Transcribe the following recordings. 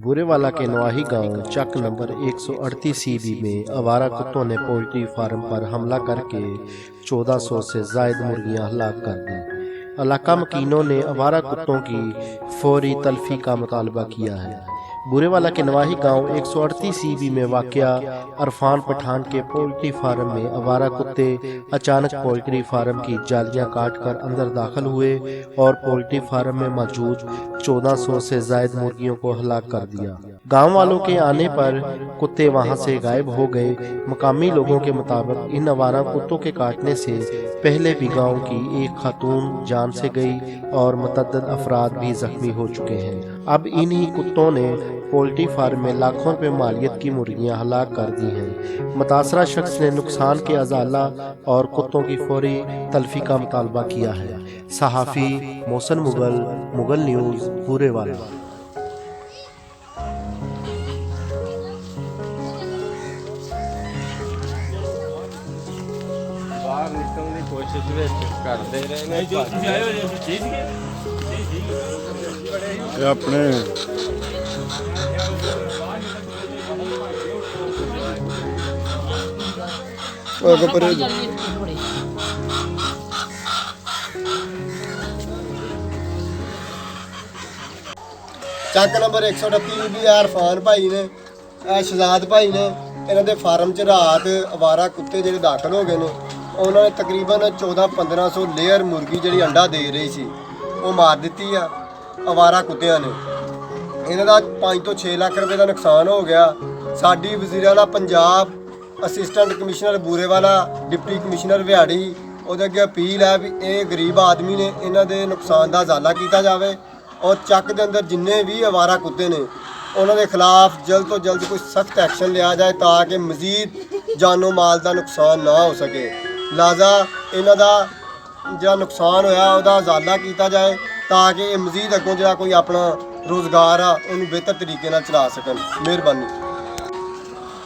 बुरेवाला के नवाही गांव चक number 138 CB में आवारा कुत्तों ने पोल्ट्री फार्म पर हमला करके 1400 से जायद मुर्गियां हलाक कर दी। इलाका मकीनों ने आवारा कुत्तों की फौरी तलफी का मुतालबा किया है। बुरेवाला के नवाही गांव 138 सीबी में वाक़या अरफान पठान के पोल्ट्री फार्म में आवारा कुत्ते अचानक पोल्ट्री फार्म की जालियां काट कर अंदर दाखिल हुए और पोल्ट्री फार्म में मौजूद 1400 से जायद मुर्गियों को हलाक कर दिया। गांव वालों के आने पर कुत्ते वहां से गायब हो गए। मकामी लोगों के मुताबिक इन आवारा कुत्तों के काटने से पहले भी गांव की एक खातून जान से गई और मुतअद्दिद अफराद भी जख्मी हो चुके हैं। अब इन्हीं कुत्तों ने पोल्ट्री फार्म में लाखों रुपए मालियत की मुर्गियां हलाक कर दी हैं। मुतासरा शख्स ने नुकसान के अजाला और कुत्तों की फौरी तलफी का मुतालबा किया है। सहाफ़ी मोहसिन मुगल, मुगल न्यूज़, बुरेवाला। बाहर निकलने की कोशिश करते रहे अपने ਚੱਕ ਨੰਬਰ 138 ਵੀ ਅਰਫਾਨ ਭਾਈ ਨੇ ਸ਼ਹਜ਼ਾਦ ਭਾਈ ਨੇ ਇਹਨਾਂ ਦੇ ਫਾਰਮ 'ਚ ਰਾਤ ਅਵਾਰਾ ਕੁੱਤੇ ਜਿਹੜੇ ਦਾਖਲ ਹੋ ਗਏ ਨੇ। ਉਹਨਾਂ ਨੇ ਤਕਰੀਬਨ 14-1500 ਲੇਅਰ ਮੁਰਗੀ ਜਿਹੜੀ ਅੰਡਾ ਦੇ ਰਹੀ ਸੀ ਉਹ ਮਾਰ ਦਿੱਤੀ ਆ ਅਵਾਰਾ ਕੁੱਤਿਆਂ ਨੇ। ਇਹਨਾਂ ਦਾ 5 ਤੋਂ 6 ਲੱਖ ਰੁਪਏ ਦਾ ਨੁਕਸਾਨ ਹੋ ਗਿਆ। ਸਾਡੀ ਵਜ਼ੀਰਾਲਾ Punjab assistant commissioner Burewala, deputy commissioner Vehari ਉਹਦੇ ਅੱਗੇ ਅਪੀਲ ਹੈ ਵੀ ਇਹ ਗਰੀਬ ਆਦਮੀ ਨੇ, ਇਹਨਾਂ ਦੇ ਨੁਕਸਾਨ ਦਾ ਉਜ਼ਾਲਾ ਕੀਤਾ ਜਾਵੇ और ਚੱਕ ਦੇ ਅੰਦਰ ਜਿੰਨੇ ਵੀ ਅਵਾਰਾ ਕੁੱਤੇ ਨੇ ਉਹਨਾਂ ਦੇ ਖਿਲਾਫ ਜਲਦ ਤੋਂ ਜਲਦ ਕੋਈ ਸਖਤ ਐਕਸ਼ਨ ਲਿਆ ਜਾਏ ਤਾਂ ਕਿ ਮਜ਼ੀਦ ਜਾਨੋ ਮਾਲ ਦਾ ਨੁਕਸਾਨ ਨਾ ਹੋ ਸਕੇ। ਲਿਹਾਜ਼ਾ ਇਹਨਾਂ ਦਾ ਜਿਹੜਾ ਨੁਕਸਾਨ ਹੋਇਆ ਉਹਦਾ ਉਜ਼ਾਲਾ ਕੀਤਾ ਜਾਏ ਤਾਂ ਕਿ ਇਹ ਮਜ਼ੀਦ ਅੱਗੋਂ ਜਿਹੜਾ ਕੋਈ ਆਪਣਾ ਰੋਜ਼ਗਾਰ ਆ ਉਹਨੂੰ ਬਿਹਤਰ ਤਰੀਕੇ ਨਾਲ ਚਲਾ ਸਕਣ। ਮਿਹਰਬਾਨੀ।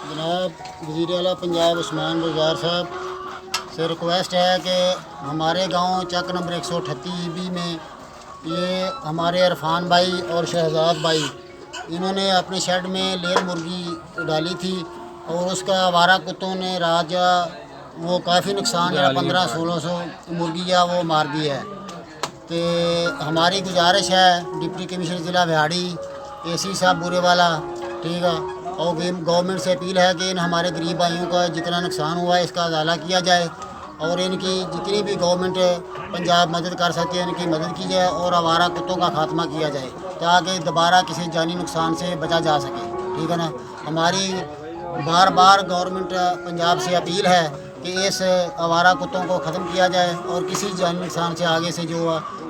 जनाब वज़ीर आला पंजाब उस्मान बुज़दार साहब से रिक्वेस्ट है कि हमारे गांव चक नंबर 138 ईबी में ये हमारे इरफान भाई और शहजाद भाई इन्होंने अपने शेड में लेयर मुर्गी डाली थी और उसका आवारा कुत्तों ने रात वो काफ़ी नुकसान 1500-1600 मुर्गी या वो मार दी है। तो हमारी गुजारिश है डिप्टी कमिश्नर ज़िला बिहाड़ी, AC साहब बुरेवाला, ठीक है, और गवर्नमेंट से अपील है कि इन हमारे गरीब भाइयों का जितना नुकसान हुआ है इसका उजाला किया जाए और इनकी जितनी भी गवर्नमेंट पंजाब मदद कर सके इनकी मदद की जाए और आवारा कुत्तों का खात्मा किया जाए ताकि दोबारा किसी जानी नुकसान से बचा जा सके। ठीक है ना। हमारी बार बार गवर्नमेंट पंजाब से अपील है कि इस आवारा कुत्तों को ख़त्म किया जाए और किसी जानी नुकसान से आगे से जो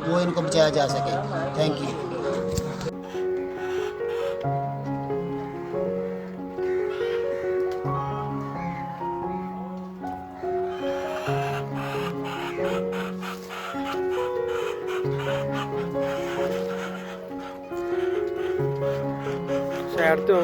वो इनको बचाया जा सके। Thank you. साइड तो